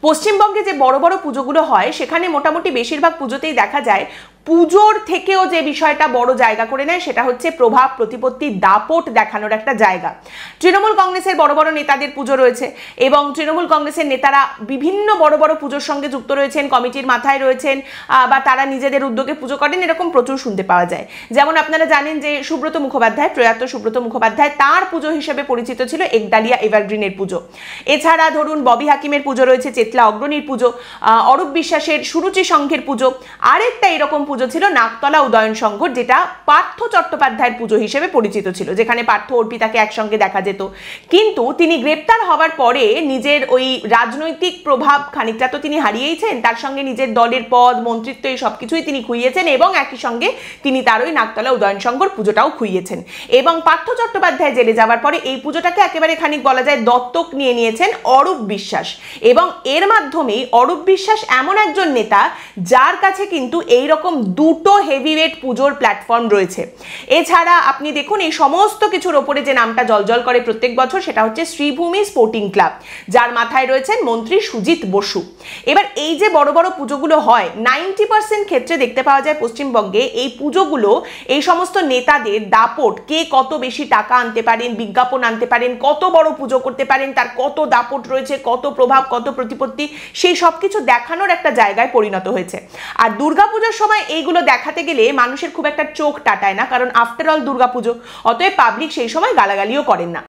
পশ্চিমবঙ্গে যে বড় বড় পুজোগুলো হয় সেখানে মোটামুটি বেশিরভাগ পুজোতেই দেখা যায় পুজোর থেকেও যে বিষয়টা বড় জায়গা করে নেয় সেটা হচ্ছে প্রভাব প্রতিপত্তি দাপট দেখানোর একটা জায়গা। তৃণমূল কংগ্রেসের বড় বড় নেতাদের পুজো রয়েছে এবং তৃণমূল কংগ্রেসের নেতারা বিভিন্ন বড় বড় পুজোর সঙ্গে যুক্ত রয়েছেন, কমিটির মাথায় রয়েছেন বা তারা নিজেদের উদ্যোগে পুজো করেন, এরকম প্রচুর শুনতে পাওয়া যায়। যেমন আপনারা জানেন যে সুব্রত মুখোপাধ্যায়, প্রয়াত সুব্রত মুখোপাধ্যায়, তার পুজো হিসেবে পরিচিত ছিল একডালিয়া এভারগ্রিনের পুজো। এছাড়া ধরুন ববি হাকিমের পুজো রয়েছে, চেতলা অগ্রণীর পুজো, অরূপ বিশ্বাসের সুরুচি সংঘের পুজো, আরেকটা এরকম পুজো ছিল নাকতলা উদয়ন সংঘ, যেটা পার্থ চট্টোপাধ্যায়ের পুজো হিসেবে পরিচিত ছিল, যেখানে পার্থ অর্পিতাকে একসঙ্গে দেখা যেত। কিন্তু তিনি গ্রেপ্তার হওয়ার পরে নিজের ওই রাজনৈতিক প্রভাব খানিকটা তো তিনি হারিয়েছেন, তার সঙ্গে নিজের দলের পদ, মন্ত্রিত্ব, এই সব কিছুই তিনি খুইয়েছেন এবং একই সঙ্গে তিনি তার ওই নাকতলা উদয়ন সংঘর পুজোটাও খুইয়েছেন। এবং পার্থ চট্টোপাধ্যায় জেলে যাওয়ার পরে এই পুজোটাকে একেবারে খানিক বলা যায় দত্তক নিয়ে নিয়েছেন অরূপ বিশ্বাস, এবং এর মাধ্যমেই অরূপ বিশ্বাস এমন একজন নেতা যার কাছে কিন্তু এইরকম দুটো হেভিওয়েট পুজোর প্ল্যাটফর্ম রয়েছে। এছাড়া আপনি দেখুন এই সমস্ত কিছুর ওপরে যে নামটা জলজল করে প্রত্যেক বছর সেটা হচ্ছে শ্রীভূমি স্পোর্টিং ক্লাব, যার মাথায় রয়েছেন মন্ত্রী সুজিত বসু। এবার এই যে বড় বড় পুজোগুলো হয় 90% ক্ষেত্রে দেখতে পাওয়া যায় পশ্চিমবঙ্গে এই পুজোগুলো এই সমস্ত নেতাদের দাপট, কে কত বেশি টাকা আনতে পারেন, বিজ্ঞাপন আনতে পারেন, কত বড় পুজো করতে পারেন, তার কত দাপট রয়েছে, কত প্রভাব, কত প্রতিপত্তি, সেই সব কিছু দেখানোর একটা জায়গায় পরিণত হয়েছে। আর দুর্গাপুজোর সময় এইগুলো দেখাতে গেলে মানুষের খুব একটা চোখ টাটায় না, কারণ আফটার অল দুর্গাপুজো, অতএব পাবলিক সেই সময় গালাগালিও করেন না।